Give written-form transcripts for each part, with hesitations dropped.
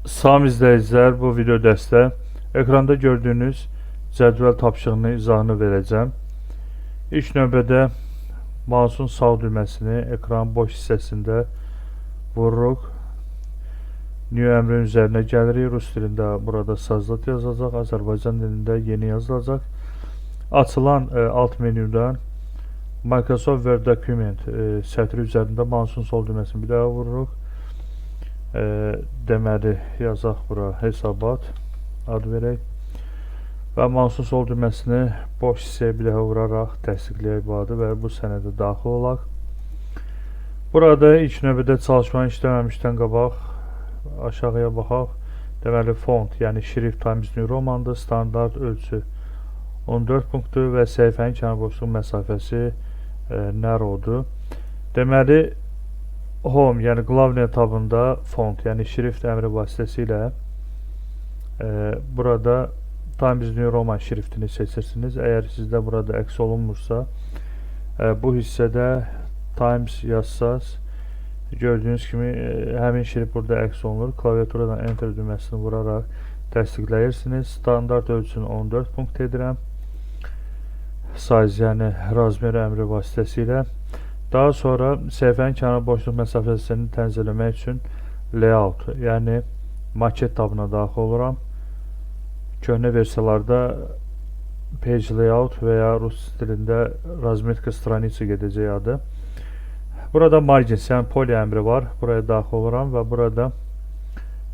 Salam izləyicilər, bu video dəstə ekranda gördüyünüz cədvəl tapşırığının izahını verəcəm. İlk növbədə mouse'un sağ düyməsini ekranın boş hissəsində vururuq. New əmrin üzərinə gəlirik. Rus dilində burada sazlat yazacaq, Azərbaycan dilində yeni yazılacaq. Açılan alt menüdən Microsoft Word Document sətri üzərində mouse'un sol düyməsini bir daha vururuq. Deməli yazaq bura hesabat ad verək və mouse'un sol düyməsini boş hissəyə bir daha vuraraq təsdiqləyək bu adı və bu sənədə daxil olaq. Burada ilk növbədə çalışmanı işləməmişdən qabaq aşağıya baxaq. Deməli font, yəni şrift Times New Romandır, standart ölçü 14 punktdur və səhifənin kənar boşluq məsafəsi narrowdur. Deməli Home, yəni qlavniya tabında font, yəni şrift əmri vasitəsilə burada Times New Roman şriftini seçirsiniz. Əgər sizdə burada əks olunmursa, bu hissədə Times yazsaz, gördüyünüz kimi həmin şrift burada əks olunur. Klaviaturadan Enter düyməsini vuraraq təsdiqləyirsiniz. Standart ölçünü 14 punkt edirəm. Size, yəni razmer əmri vasitəsilə. Daha sonra səhifənin kənar boşluq məsafəsini tənzimləmək üçün layout, yəni maket tabına daxil oluram. Köhnə versiyalarda page layout və ya rus dilində razmetka stranitsa gedəcək adı. Burada margins, yəni poly əmri var. Buraya daxil oluram və burada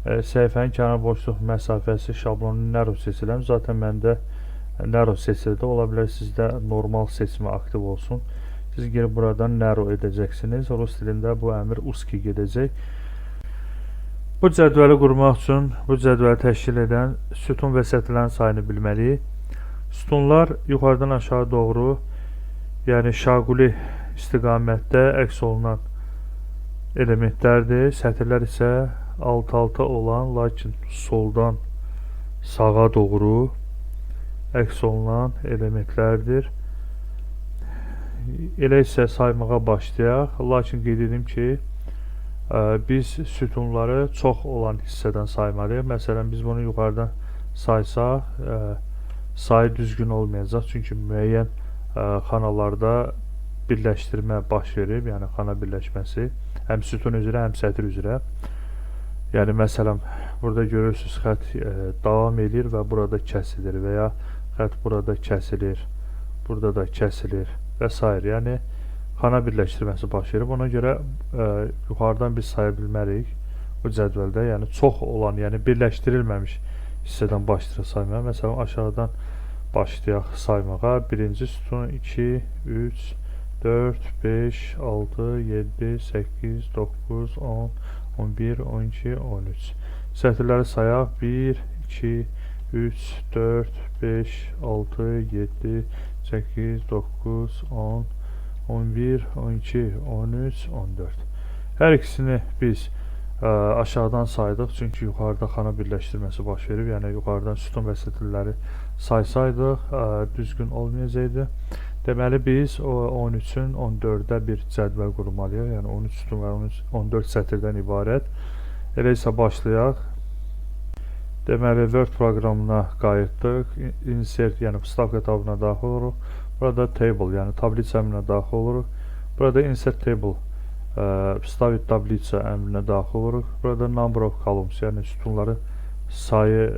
səhifənin kənar boşluq məsafəsi şablonu narrow seçirəm. Zaten məndə narrow seçildi. Ola bilər sizdə normal seçimi aktiv olsun. Siz girib buradan narrow edəcəksiniz. Rus dilində bu əmr uski gedəcək. Bu cədvəli qurmaq üçün bu cədvəli təşkil edən sütun və sətirlərin sayını bilməliyik. Sütunlar yuxarıdan aşağı doğru, yəni şaquli istiqamətdə əks olunan elementlərdir. Sətirlər isə alt-alta olan, lakin soldan sağa doğru əks olunan elementlərdir. Elə isə saymağa başlayaq. Lakin qeyd edim ki, biz sütunları çox olan hissədən saymalıyıq. Məsələn, biz bunu yuxarıdan saysaq, sayı düzgün olmayacaq. Çünki müəyyən xanalarda birləşdirmə baş verib, yəni xana birləşməsi. Həm sütun üzrə, həm sətir üzrə. Yəni, məsələn, burada görürsünüz, xət davam edir və burada kəsilir və ya xət burada kəsilir, burada da kəsilir və s. Yəni, xana birləşdirməsi baş verib. Ona görə yuxarıdan biz saya bilmərik bu cədvəldə. Yəni, çox olan, yəni birləşdirilməmiş hissədən başlayırıq saymağa. Məsələn, aşağıdan başlayaq saymağa. Birinci sütun 2, 3, 4, 5, 6, 7, 8, 9, 10, 11, 12, 13. Sətirləri sayaq. 1, 2, 3, 4, 5, 6, 7, 8, 9, 10, 11, 12, 13, 14. Hər ikisini biz aşağıdan saydıq. Çünki yuxarıda xana birləşdirməsi baş verib. Yəni, yuxarıdan sütun və sətirləri saysaydıq, düzgün olmayacaqdı. Deməli, biz 13-ün 14-də bir cədvəl qurmalıyıq. Yəni, 13 sütun və 14 sətirdən ibarət. Elə isə başlayaq. Deməli, Word proqramına qayıtdıq. Insert, yəni vstavka tabına daxil oluruq. Burada table, yəni tablitsa əmrinə daxil oluruq. Burada insert table, vstavit tablitsa əmrinə daxil oluruq. Burada number of columns, yəni sütunları sayı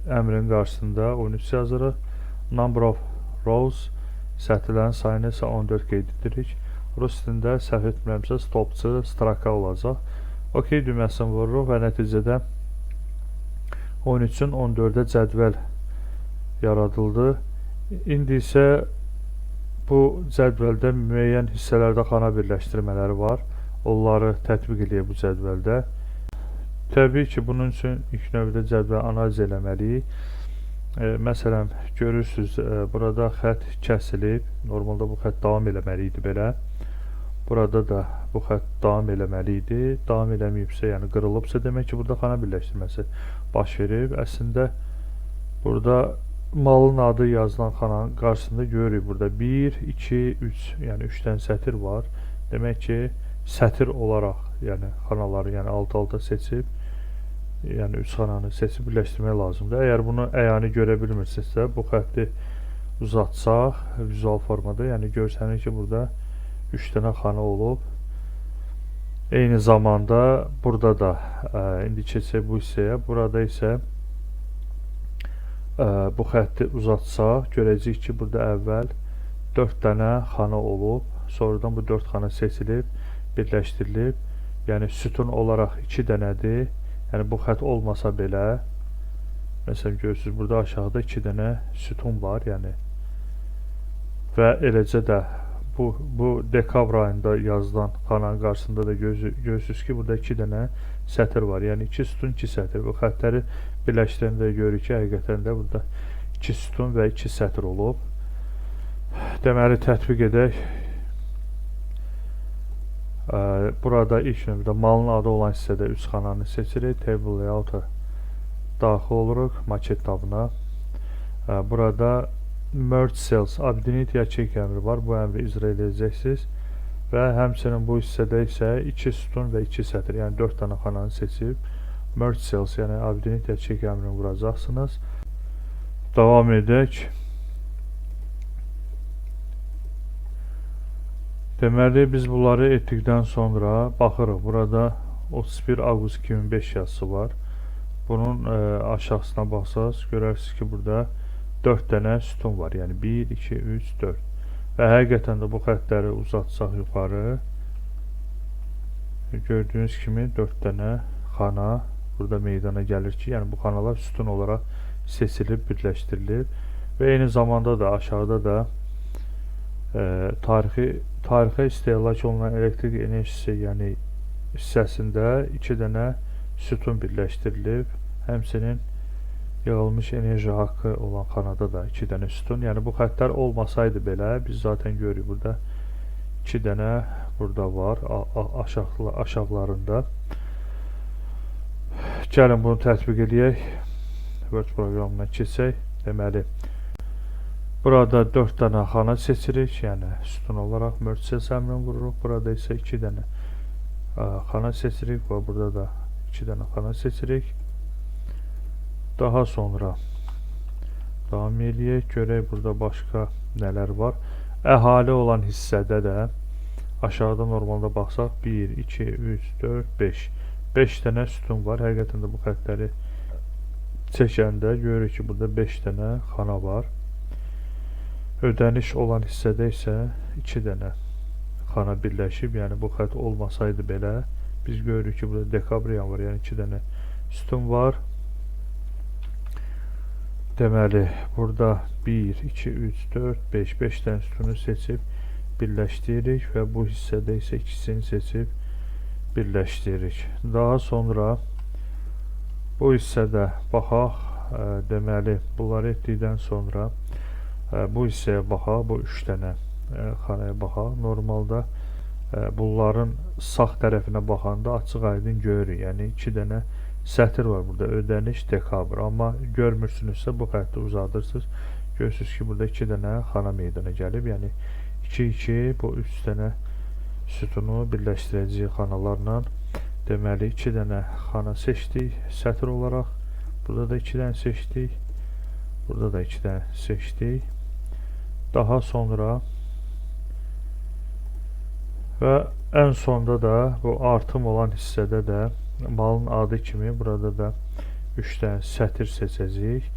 əmrinin qarşısında 13 yazırıq. Number of rows, sətirlərin sayını isə 14 qeyd edirik. Rus dilində səhv etmirəmsə stopçı, straka olacaq. OK düyməsini vururuq və nəticədə 13-ün 14-də cədvəl yaradıldı. İndi isə bu cədvəldə müəyyən hissələrdə xana birləşdirmələri var. Onları tətbiq edək bu cədvəldə. Təbii ki, bunun üçün ilk növbədə cədvəl analiz eləməliyik. Məsələn, görürsünüz, burada xət kəsilib. Normalda bu xət davam eləməli idi belə. Burada da bu xət davam eləməli idi. Davam eləməyibsə, yəni qırılıbsa, demək ki, burada xana birləşdirməsi baş verib. Əslində, burada malın adı yazılan xananın qarşısında görürük. Burada 1, 2, 3, yəni 3 dənə sətir var. Demək ki, sətir olaraq, yəni xanaları, yəni alt-alta seçib yəni 3 xananı seçib birləşdirmək lazımdır. Əgər bunu əyani görə bilmirsinizsə, bu xətti uzatsaq vizual formada, yəni görsənir ki, burada 3 dənə xana olub. Eyni zamanda burada da indi keçək bu hissəyə. Burada isə bu xətti uzatsaq görəcəyik ki, burada əvvəl 4 dənə xana olub. Sonradan bu 4 xana seçilib, birləşdirilib. Yəni sütun olaraq 2 dənədir. Yəni bu xətt olmasa belə, məsələn görürsünüz, burada aşağıda 2 dənə sütun var, yəni. Və eləcə də bu dekabr ayında yazılan xananın qarşısında da görürsünüz ki, burada 2 dənə sətir var. Yəni 2 sütun, 2 sətir. Bu xəttləri birləşdirəndə görürük ki, həqiqətən də burada 2 sütun və 2 sətir olub. Deməli, tətbiq edək. Burada ilk növbədə malın adı olan hissədə 3 xananı seçirik. Table layout-a daxil oluruq maket tabına. Burada merge cells abdinit ya check əmri var. Bu əmri icra edəcəksiniz. Və həmçinin bu hissədə isə 2 sütun və 2 sətir, yəni 4 dənə xananı seçib merge cells, yəni abdinit ya check əmrini vuracaqsınız. Davam edək. Deməli, biz bunları etdikdən sonra baxırıq. Burada 31 avqust 2005 yazısı var. Bunun aşağısına baxsaq, görərsiniz ki, burada 4 dənə sütun var. Yəni 1, 2, 3, 4. Və həqiqətən də bu xəttləri uzatsaq yuxarı, gördüyünüz kimi 4 dənə xana burada meydana gəlir ki, yəni bu xanalar sütun olaraq seçilib, birləşdirilib. Və eyni zamanda da aşağıda da tarixə istehlak olunan elektrik enerjisi, yəni hissəsində 2 dənə sütun birləşdirilib. Həmçinin yığılmış enerji haqqı olan xanada da 2 dənə sütun. Yəni bu xəttlər olmasaydı belə, biz zaten görürük burada 2 dənə burada var aşağılarında. Gəlin bunu tətbiq edək. Word proqramına keçək. Deməli, burada 4 dənə xana seçirik, yəni sütun olaraq merge cells əmrini vururuq. Burada isə 2 dənə xana seçirik və burada da 2 dənə xana seçirik. Daha sonra davam edək, görək burada başqa nələr var. Əhali olan hissədə də aşağıda normalda baxsaq 1, 2, 3, 4, 5. 5 dənə sütun var. Həqiqətən də bu xəttləri çəkəndə görürük ki, burada 5 dənə xana var. Ödəniş olan hissədə isə 2 dənə xana birləşib, yəni bu xətt olmasaydı belə, biz görürük ki, burada dekabr yanvar, yəni 2 dənə sütun var. Deməli, burada 1, 2, 3, 4, 5, 5 dənə sütunu seçib birləşdiririk və bu hissədə isə ikisini seçib birləşdiririk. Daha sonra bu hissədə baxaq, deməli, bunları etdikdən sonra bu hissəyə baxaq, bu 3 dənə xanaya baxaq. Normalda bunların sağ tərəfinə baxanda açıq aydın görürük. Yəni 2 dənə sətir var burada, ödəniş dekabr. Amma görmürsünüzsə bu xətti uzadırsınız. Görürsünüz ki, burada 2 dənə xana meydana gəlib. Yəni 2-2 bu 3 dənə sütunu birləşdirəcəyik xanalarla. Deməli, 2 dənə xana seçdik sətir olaraq. Burada da 2 dənə seçdik. Burada da 2 dənə seçdik. Daha sonra və ən sonda da bu artım olan hissədə də malın adı kimi burada da 3 dənə sətir seçəcəyik.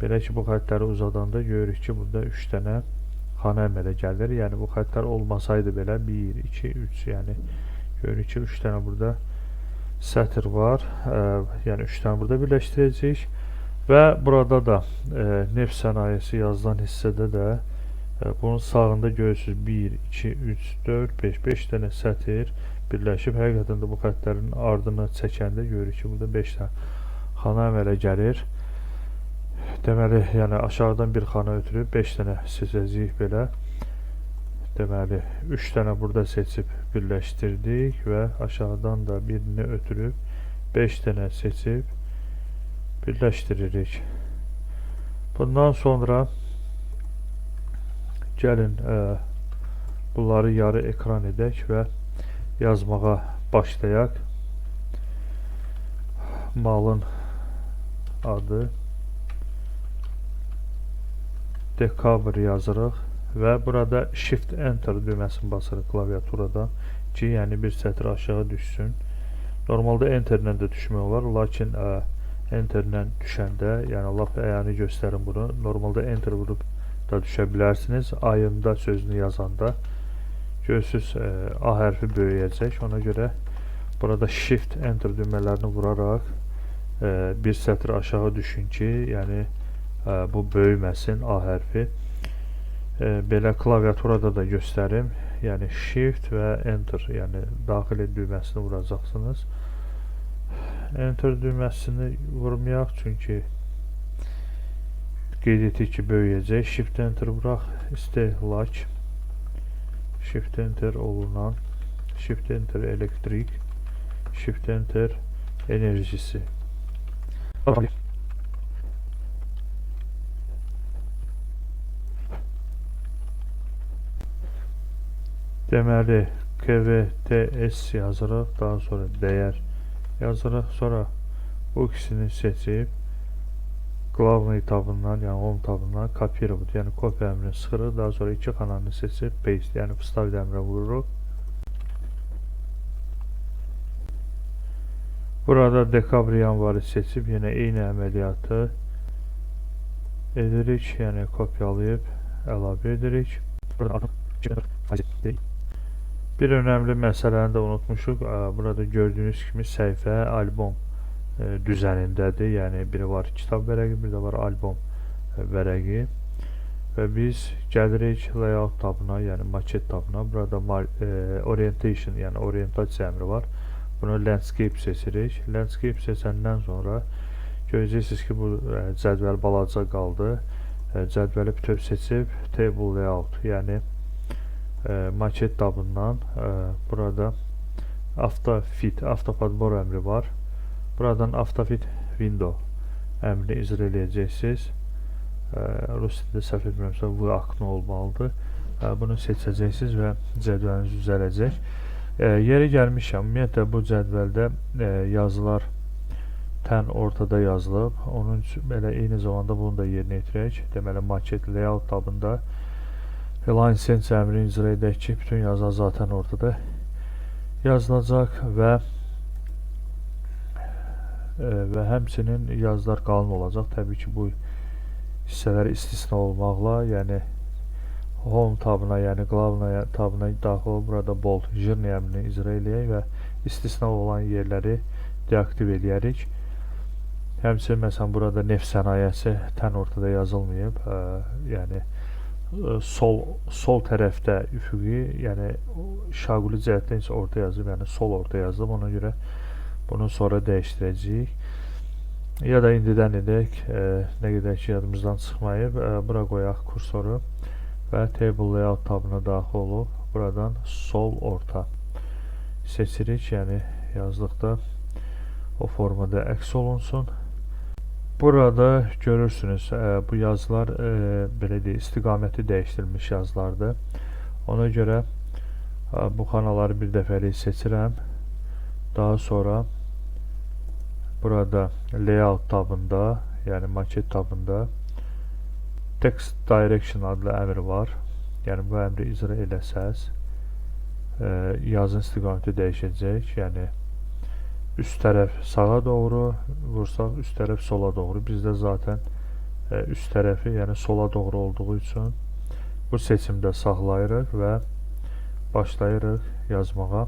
Belə ki, bu xəttləri uzadanda görürük ki, burada 3 dənə xana əmələ gəlir. Yəni bu xəttlər olmasaydı belə 1, 2, 3, yəni görürük ki, 3 dənə burada sətir var. Yəni 3 dənə burada birləşdirəcəyik. Və burada da neft sənayesi yazılan hissədə də bunun sağında görürsünüz 1, 2, 3, 4, 5, 5 dənə sətir birləşib. Həqiqətən də bu xəttlərin ardını çəkəndə görürük ki, burada 5 dənə xana əmələ gəlir. Deməli, yəni aşağıdan bir xana ötürüb 5 dənə seçəcəyik belə. Deməli, 3 dənə burada seçib birləşdirdik və aşağıdan da birini ötürüb 5 dənə seçib birləşdiririk. Bundan sonra gəlin bunları yarı ekran edək və yazmağa başlayaq. malın adı dekabr yazırıq və burada Shift Enter düyməsini basırıq klaviaturadan ki, yəni bir sətr aşağı düşsün. Normalda Enter-lə də düşmək olar, lakin Enter-lə düşəndə, yəni lap əyani göstərim bunu, normalda Enter vurub da düşə bilərsiniz. Ayında sözünü yazanda görürsünüz A hərfi böyüyəcək. Ona görə burada Shift Enter düymələrini vuraraq bir sətr aşağı düşün ki, yəni bu böyüməsin A hərfi. Belə klaviaturada da göstərim. Yəni Shift və Enter, yəni daxili düyməsini vuracaqsınız. Enter düyməsini vurmayaq, çünki qeyd etdik ki, böyüyəcək. Shift Enter vuraq. İstehlak Shift Enter olunan, Shift Enter elektrik, Shift Enter enerjisi. Deməli, KVTS yazırıq, daha sonra dəyər yazırıq, sonra bu ikisini seçib Glavnay tabından, yəni Home tabından kopyirovat, yəni kopya əmrini sıxırıq, daha sonra iki xananı seçib Paste, yəni Vstavit əmrə vururuq. Burada dekabr yanvarı seçib yenə eyni əməliyyatı edirik, yəni kopyalayıb əlavə edirik. Bir önəmli məsələni də unutmuşuq. Burada gördüyünüz kimi səhifə albom düzənindədir. Yəni biri var kitab vərəqi, bir də var albom vərəqi. Və biz gəlirik layout tabına, yəni maket tabına. Burada orientation, yəni orientasiya əmri var. Bunu landscape seçirik. Landscape seçəndən sonra görəcəksiniz ki, bu cədvəl balaca qaldı. Cədvəli bütöv seçib table layout, yəni maket tabından burada AutoFit, AutoPadbor əmri var. Buradan AutoFit window əmrini icra edəcəksiniz. Rus dilində səhv etmirəmsə V akını olmalıdır. Bunu seçəcəksiniz və cədvəliniz düzələcək. Yeri gəlmişəm, ümumiyyətlə bu cədvəldə yazılar tən ortada yazılıb. Onun üçün belə eyni zamanda bunu da yerinə yetirək. Deməli, maket layout tabında line sense əmrini icra edək ki, bütün yazılar zaten ortada yazılacaq və həmçinin yazılar qalın olacaq. Təbii ki, bu hissələr istisna olmaqla, yəni Home tabına, yəni Glavnay tabına daxil olub, burada bold journey əmrini icra edək və istisna olan yerləri deaktiv edərik. Həmçinin, məsələn, burada neft sənayesi tən ortada yazılmayıb, yəni sol tərəfdə üfüqi, yəni şaquli cəhətdən isə orta yazılıb, yəni sol orta yazılıb. Ona görə bunu sonra dəyişdirəcəyik. Ya da indidən edək, nə qədər ki yadımızdan çıxmayıb. Bura qoyaq kursoru və table layout tabına daxil olub, buradan sol orta seçirik, yəni yazdıqda o formada əks olunsun. Burada görürsünüz, bu yazılar belə deyil, istiqaməti dəyişdirilmiş yazılardır. Ona görə bu xanaları bir dəfəlik seçirəm. Daha sonra burada layout tabında, yəni maket tabında text direction adlı əmr var. Yəni bu əmri icra eləsəz yazın istiqaməti dəyişəcək. Yəni üst tərəf sağa doğru vursaq, üst tərəf sola doğru. Bizdə zaten üst tərəfi, yəni sola doğru olduğu üçün bu seçimdə saxlayırıq və başlayırıq yazmağa.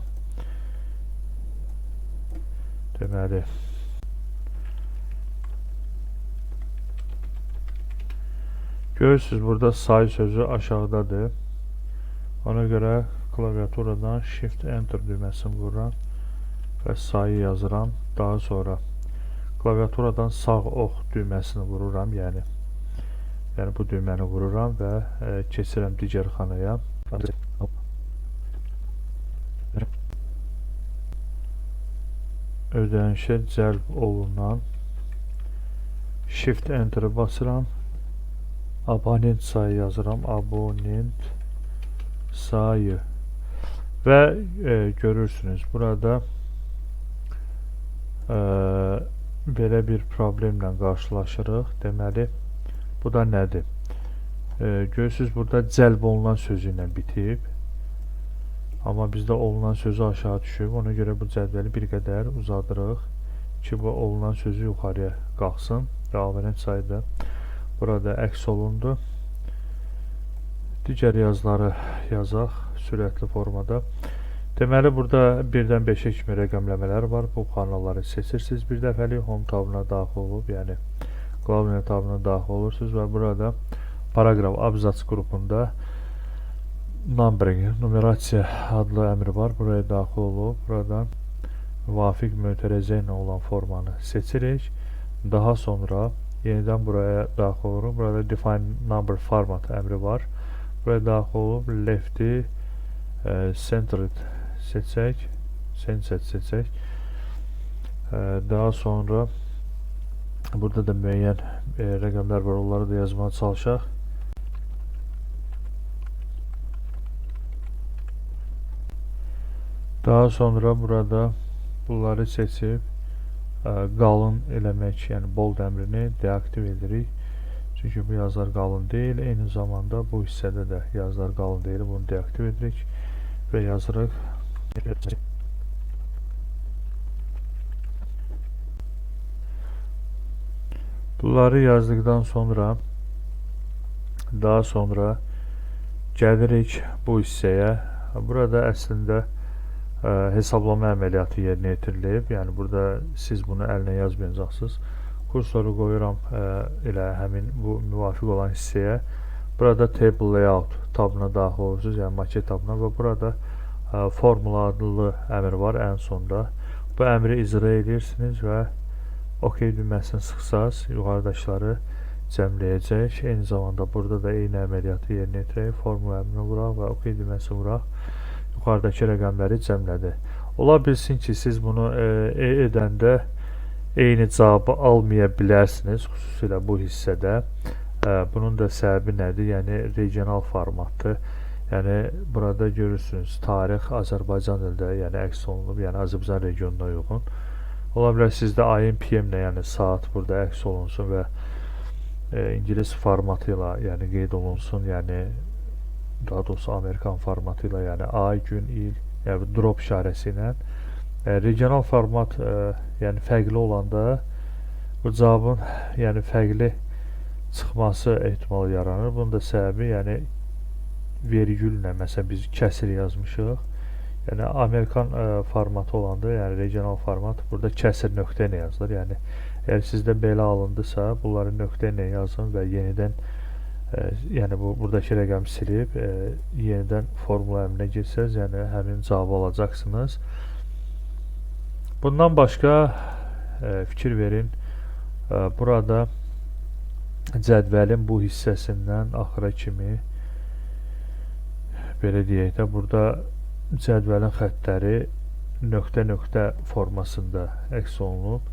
Deməli, görürsünüz, burada say sözü aşağıdadır. Ona görə klaviaturadan Shift Enter düyməsini vururam və sayı yazıram. Daha sonra klaviaturadan sağ ox düyməsini vururam, yəni bu düyməni vururam və keçirəm digər xanaya. Ödənişə cəlb olunan Shift Enter'ı basıram. Abonent sayı yazıram. Abonent sayı və görürsünüz burada belə bir problemlə qarşılaşırıq. Deməli, bu da nədir? Görürsünüz, burada cəlb olunan sözü ilə bitib. Amma bizdə olunan sözü aşağı düşüb. Ona görə bu cədvəli bir qədər uzadırıq ki, bu olunan sözü yuxarıya qalxsın. Və abonent sayı da burada əks olundu. Digər yazıları yazaq sürətli formada. Deməli, burada 1-dən 5-ə kimi rəqəmləmələr var. Bu kanalları seçirsiniz bir dəfəlik. Home tabına daxil olub, yəni Qlavniya tabına daxil olursunuz və burada paragraf abzas qrupunda numbering, numerasiya adlı əmri var. Buraya daxil olub. Buradan müvafiq mötərəzə ilə olan formanı seçirik. Daha sonra yenidən buraya daxil oluruq. Burada define number format əmri var. Buraya daxil olub lefty centered seçək. Daha sonra burada da müəyyən rəqəmlər var. Onları da yazmağa çalışaq. Daha sonra burada bunları seçib qalın eləmək, yəni bold əmrini deaktiv edirik. Çünki bu yazılar qalın deyil. Eyni zamanda bu hissədə də yazılar qalın deyil. Bunu deaktiv edirik və yazırıq. Bunları yazdıqdan sonra daha sonra gəlirik bu hissəyə. Burada əslində hesablama əməliyyatı yerinə yetirilib. Yəni burada siz bunu əlinə yazmayacaqsınız. Kursoru qoyuram elə həmin bu müvafiq olan hissəyə. Burada table layout tabına daxil olursunuz, yəni maket tabına və burada formula adlı əmr var ən sonda. Bu əmri icra edirsiniz və OK düyməsini sıxsaz yuxarıdakıları cəmləyəcək. Eyni zamanda burada da eyni əməliyyatı yerinə yetirək. Formula əmrini vuraq və OK düyməsini vuraq. Yuxarıdakı rəqəmləri cəmlədi. Ola bilsin ki, siz bunu edəndə eyni cavabı almaya bilərsiniz, xüsusilə bu hissədə. Bunun da səbəbi nədir? Yəni regional formatdır. Yəni burada görürsünüz, tarix Azərbaycan dilində, yəni əks olunub, yəni Azərbaycan regionuna uyğun. Ola bilər sizdə ayın PM-lə, yəni saat burada əks olunsun və İngilis formatı ilə yəni qeyd olunsun, yəni daha doğrusu Amerikan formatı ilə, yəni ay, gün, il, yəni drop işarəsi ilə. Regional format yəni fərqli olanda bu cavabın yəni fərqli çıxması ehtimalı yaranır. Bunun da səbəbi yəni vergüllə, məsələn biz kəsir yazmışıq. Yəni Amerikan formatı olanda, yəni regional format burada kəsir nöqtə ilə yazılır. Yəni əgər sizdə belə alındısa, bunları nöqtə ilə yazın və yenidən yəni buradakı rəqəmi silib yenidən formula əmrinə girsəz, yəni həmin cavabı alacaqsınız. Bundan başqa fikir verin, burada cədvəlin bu hissəsindən axıra kimi belə deyək də, burada cədvəlin xəttləri nöqtə-nöqtə formasında əks olunub.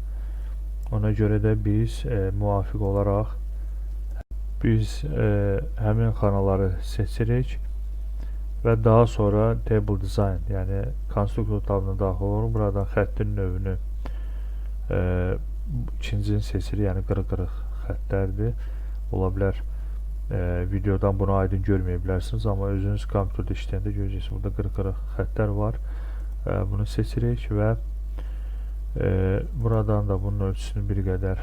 Ona görə də biz müvafiq olaraq həmin xanaları seçirik və daha sonra table design, yəni konstruktor tabına daxil oluruq. Buradan xəttin növünü ikincini seçirik, yəni qırıq-qırıq xəttlərdir. Ola bilər videodan bunu aydın görməyə bilərsiniz, amma özünüz kompüterdə işləyəndə görəcəksiniz. Burada qırıq-qırıq xəttlər var. Bunu seçirik və buradan da bunun ölçüsünü bir qədər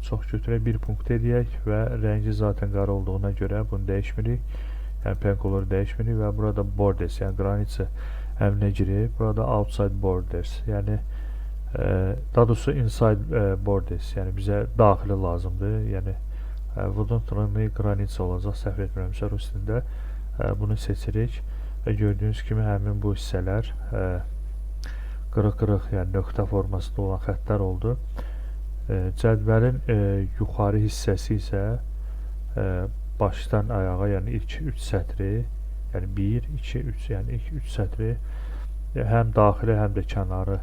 çox götürək, bir punkt edək və rəngi zaten qara olduğuna görə bunu dəyişmirik. Yəni pen color dəyişmirik və burada borders, yəni qranitsə əmrinə girib. Burada outside borders, yəni daha doğrusu inside borders, yəni bizə daxili lazımdır. Yəni Voduntroni qranitsə olacaq, səhv etmirəmsə rus dilində. Bunu seçirik və gördüyünüz kimi həmin bu hissələr qırıq-qırıq, yəni nöqtə formasında olan xəttlər oldu. Cədvəlin yuxarı hissəsi isə başdan ayağa, yəni ilk 3 sətri, yəni 1, 2, 3, yəni ilk 3 sətri həm daxili, həm də kənarı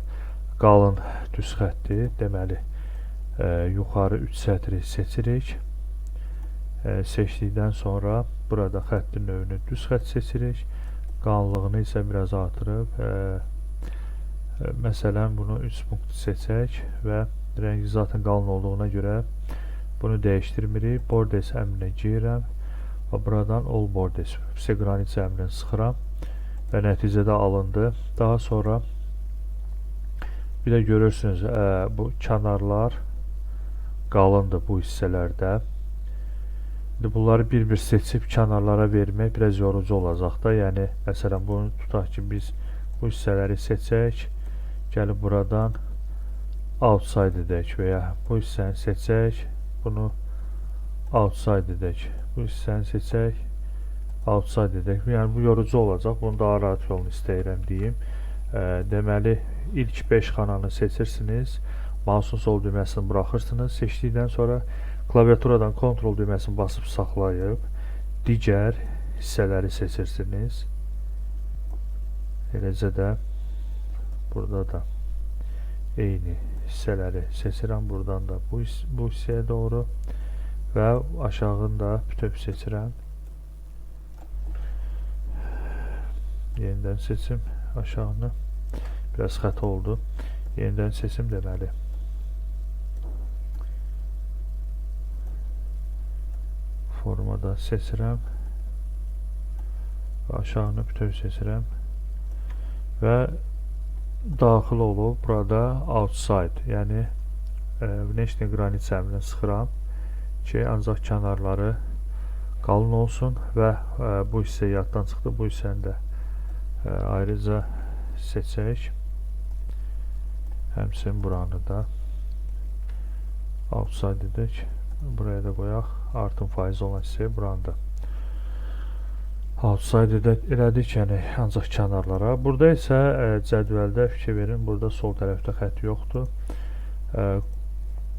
qalın düz xətdir. Deməli, yuxarı 3 sətri seçirik. Seçdikdən sonra burada xəttin növünü düz xətt seçirik. Qalınlığını isə biraz artırıb, məsələn bunu 3 punkt seçək və Rəngi zaten qalın olduğuna görə bunu dəyişdirmirik. Borders əmrinə girirəm və buradan All Borders qranica əmrini sıxıram və nəticədə alındı. Daha sonra bir də görürsünüz, bu kənarlar qalındır bu hissələrdə. İndi bunları bir-bir seçib kənarlara vermək biraz yorucu olacaq da. Yəni, məsələn, bunu tutaq ki, biz bu hissələri seçək, gəlib buradan outside edək və ya bu hissəni seçək, bunu outside edək, bu hissəni seçək, outside edək. Yəni, bu yorucu olacaq, bunu daha rahat yolunu istəyirəm deyim. Deməli, ilk 5 xananı seçirsiniz, mouse'un sol düyməsini buraxırsınız, seçdikdən sonra klaviaturadan kontrol düyməsini basıb saxlayıb digər hissələri seçirsiniz. Eləcə də burada da eyni hissələri seçirəm. Buradan da bu hissəyə doğru və aşağını da bütöv seçirəm. Yenidən seçim aşağını. Biraz xəta oldu. Yenidən seçim deməli. Formada seçirəm və aşağını bütöv seçirəm və daxil olub burada outside, yəni внешний граница əmrini sıxıram ki, ancaq kənarları qalın olsun və bu hissə yaddan çıxdı. Bu hissəni də ayrıca seçək. Həmçinin buranı da outside edək. Buraya da qoyaq. Artım faizi olan hissəyə buranı da outside elədik, yəni ancaq kənarlara. Burada isə cədvəldə fikir verin, burada sol tərəfdə xətt yoxdur.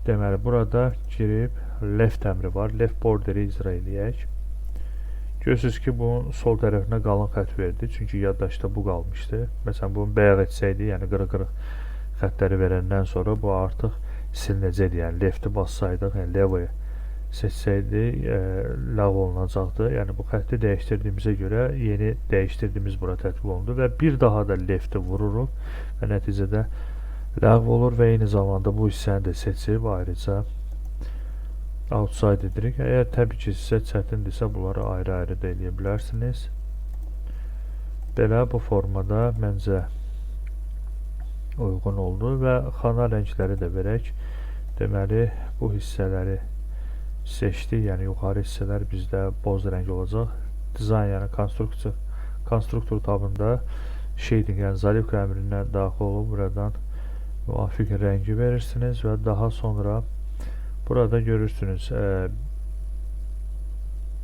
Deməli, burada girib left əmri var. Left borderi icra eləyək. Görürsünüz ki, bunun sol tərəfinə qalın xətt verdi, çünki yaddaşda bu qalmışdı. Məsələn, bunu bəyaq etsəydi, yəni qırıq-qırıq xəttləri verəndən sonra bu artıq silinəcəkdir. Yəni lefti bassaydıq, yəni levoya seçsəydi, ləğv olunacaqdı. Yəni bu xətti dəyişdirdiyimizə görə yeni dəyişdirdiyimiz bura tətbiq olundu və bir daha da lefti vururuq və nəticədə ləğv olur və eyni zamanda bu hissəni də seçib ayrıca outside edirik. Əgər təbii ki, sizə çətindirsə, bunları ayrı-ayrı da eləyə bilərsiniz. Belə bu formada məncə uyğun oldu və xana rəngləri də verək. Deməli, bu hissələri seçdik, yəni yuxarı hissələr bizdə boz rəng olacaq. Dizayn, yəni konstruktor tabında shading, yəni zaливka əmrinə daxil olub buradan müvafiq rəngi verirsiniz və daha sonra burada görürsünüz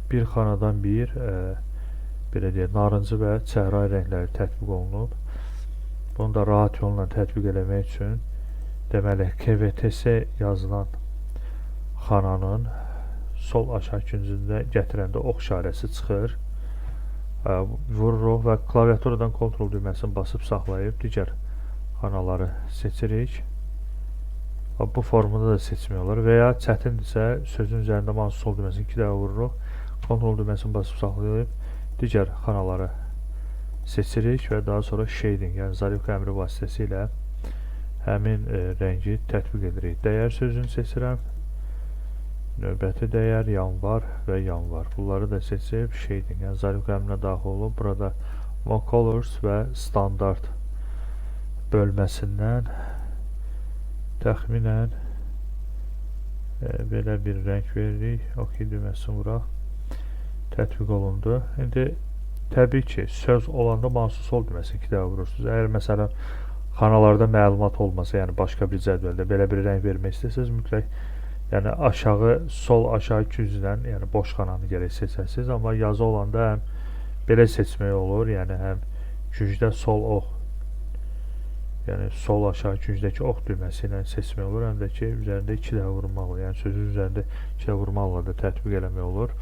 bir xanadan belə deyək, narıncı və çəhrayı rəngləri tətbiq olunub. Bunu da rahat yolla tətbiq eləmək üçün deməli KVTS yazılan xananın sol aşağı küncündə gətirəndə ox işarəsi çıxır. Vururuq və klaviaturadan kontrol düyməsini basıb saxlayıb digər xanaları seçirik. Bu formada da seçmək olur və ya çətindirsə sözün üzərində mouse sol düyməsini 2 dəfə vururuq. Kontrol düyməsini basıb saxlayıb digər xanaları seçirik və daha sonra shading, yəni zaливka əmri vasitəsilə həmin rəngi tətbiq edirik. Dəyər sözünü seçirəm. Növbəti dəyər yanvar və yanvar. Bunları da seçib shading, yəni zaливka əmrinə daxil olub. Burada monocolors və standart bölməsindən təxminən belə bir rəng veririk. OK düyməsini vuraq. Tətbiq olundu. İndi təbii ki, söz olanda mouse sol düyməsini 2 dəfə vurursunuz. Əgər məsələn xanalarda məlumat olmasa, yəni başqa bir cədvəldə belə bir rəng vermək istəsəniz, mütləq yəni sol aşağı küncdən, yəni boş xananı gərək seçəsiniz. Amma yazı olanda həm belə seçmək olur, yəni həm küncdə sol ox, yəni sol aşağı küncdəki ox düyməsi ilə seçmək olur, həm də ki, üzərində 2 dəfə vurmaq olur. Yəni sözün üzərində 2 dəfə vurmaqla da tətbiq eləmək olur.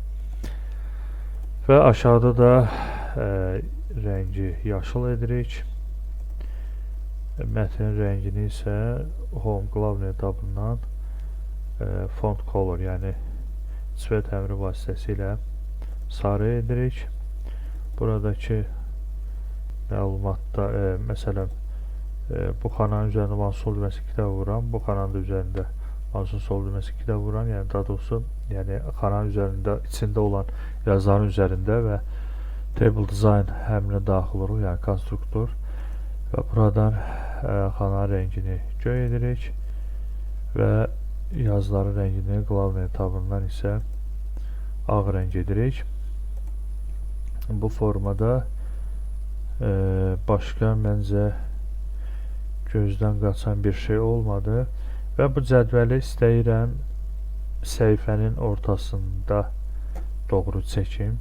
Və aşağıda da rəngi yaşıl edirik. Mətnin rəngini isə Home Global etabından font color, yəni svet əmri vasitəsilə sarı edirik. Buradakı məlumatda məsələn Bu xananın üzərində mouse'un sol düyməsi 2 dəfə vururam. Bu xananın da üzərində mouse'un sol düyməsi 2 dəfə vururam. Yəni daha doğrusu, yəni xananın üzərində, içində olan yazıların üzərində və table design həminə daxil oluruq, yəni konstruktor. Və buradan xananın rəngini göy edirik və yazıların rəngini qlavniya tabından isə ağ rəng edirik. Bu formada başqa məncə gözdən qaçan bir şey olmadı və bu cədvəli istəyirəm səhifənin ortasında doğru çəkim.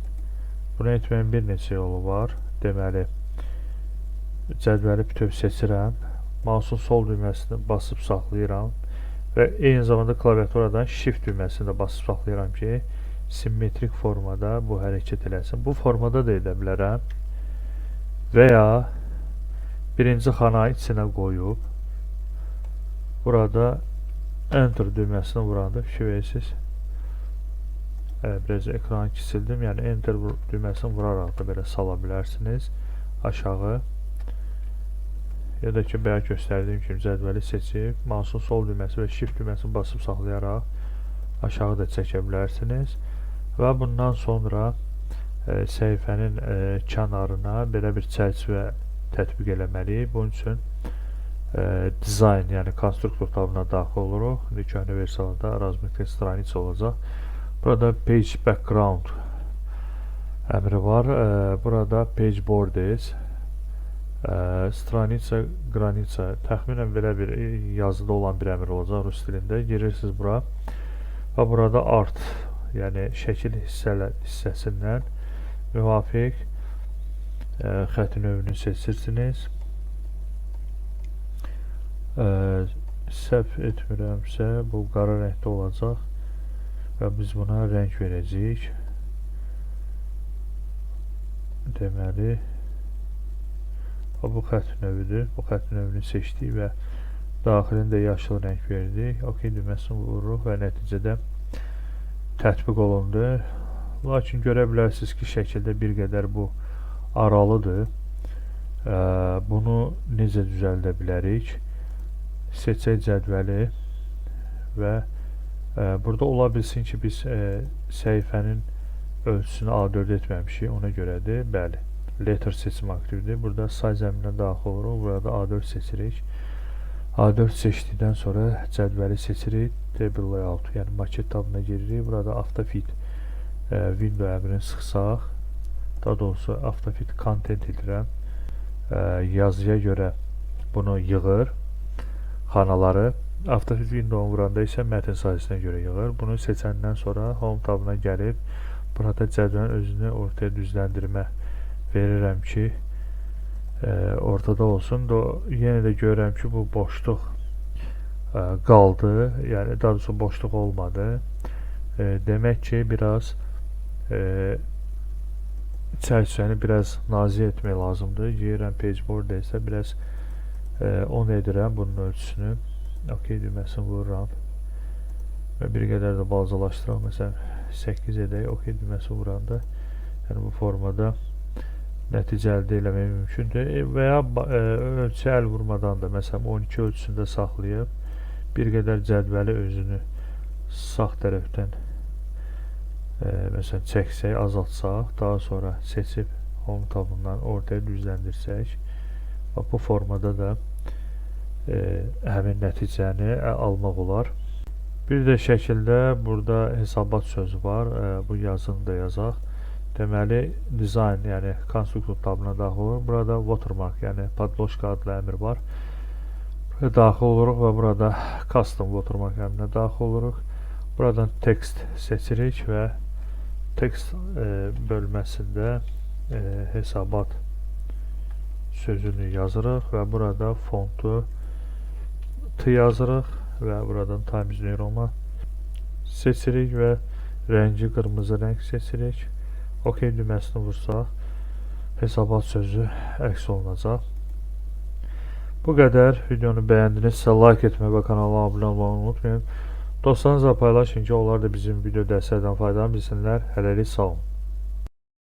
Bunu etməyin bir neçə yolu var. Deməli, cədvəli bütöv seçirəm, mouse'un sol düyməsini basıb saxlayıram və eyni zamanda klaviaturadan shift düyməsini də basıb saxlayıram ki, simmetrik formada bu hərəkət eləsin. Bu formada da edə bilərəm və ya birinci xanayı içinə qoyub burada enter düyməsini vuranda fikir verirsiniz. Biraz ekranı kiçildim. Yəni enter düyməsini vuraraq da belə sala bilərsiniz aşağı. Ya da ki, bayaq göstərdiyim kimi cədvəli seçib, mouse'un sol düyməsi və shift düyməsini basıb saxlayaraq aşağı da çəkə bilərsiniz. Və bundan sonra səhifənin kənarına belə bir çərçivə tətbiq eləməliyik. Bunun üçün design, yəni konstruktor tabına daxil oluruq. Köhnə versiyada razmetrik stranitsa olacaq. Burada page background əmri var. Burada page borders, stranitsa, granitsa, təxminən belə bir yazıda olan bir əmr olacaq rus dilində. Girirsiniz bura və burada art, yəni şəkil hissəsindən müvafiq xətt növünü seçirsiniz. Səhv etmirəmsə bu qara rəngdə olacaq və biz buna rəng verəcəyik. Deməli, bu xətt növüdür. Bu xətt növünü seçdik və daxilində yaşıl rəng verdik. OK düyməsini vururuq və nəticədə tətbiq olundu. Lakin görə bilərsiniz ki, şəkildə bir qədər bu aralıdır. Bunu necə düzəldə bilərik? Seçək cədvəli və burada ola bilsin ki, biz səhifənin ölçüsünü A4 etməmişik, ona görədir. Bəli, letter seçimi aktivdir. Burada size əmrinə daxil oluruq, burada A4 seçirik. A4 seçdikdən sonra cədvəli seçirik, table layout, yəni maket tabına giririk. Burada AutoFit window əmrini sıxsaq, daha doğrusu AutoFit content edirəm. Yazıya görə bunu yığır, xanaları. AutoFit window vuranda isə mətn sayısına görə yığır. Bunu seçəndən sonra home tabına gəlib, burada cədvəlin özünü ortaya düzləndirmə verirəm ki, ortada olsun. Yenə də görürəm ki, bu boşluq qaldı, yəni daha doğrusu boşluq olmadı. Demək ki, biraz çərçivəni biraz nazik etmək lazımdır. Girirəm page board isə biraz 10 edirəm bunun ölçüsünü. OK düyməsini vururam və bir qədər də balacalaşdıraq. Məsələn 8 edək. OK düyməsini vuranda, yəni bu formada nəticə əldə eləmək mümkündür. Və ya ölçü əl vurmadan da, məsələn 12 ölçüsündə saxlayıb bir qədər cədvəli özünü sağ tərəfdən məsələn çəksək, azaltsaq, daha sonra seçib home tabından ortaya düzləndirsək, bu formada da həmin nəticəni almaq olar. Bir də şəkildə burada hesabat sözü var. Bu yazını da yazaq. Deməli, design, yəni konstruktor tabına daxil olur. Burada watermark, yəni podloşka adlı əmr var. Buraya daxil oluruq və burada custom watermark əmrinə daxil oluruq. Buradan text seçirik və text bölməsində hesabat sözünü yazırıq və burada fontu T yazırıq və buradan Times New Roman seçirik və rəngi qırmızı rəng seçirik. OK düyməsini vursaq, hesabat sözü əks olunacaq. Bu qədər. Videonu bəyəndinizsə like etməyi və kanala abunə olmağı unutmayın. Dostlarınızla paylaşın ki, onlar da bizim video dərslərdən faydalanı bilsinlər. Hələlik sağ olun.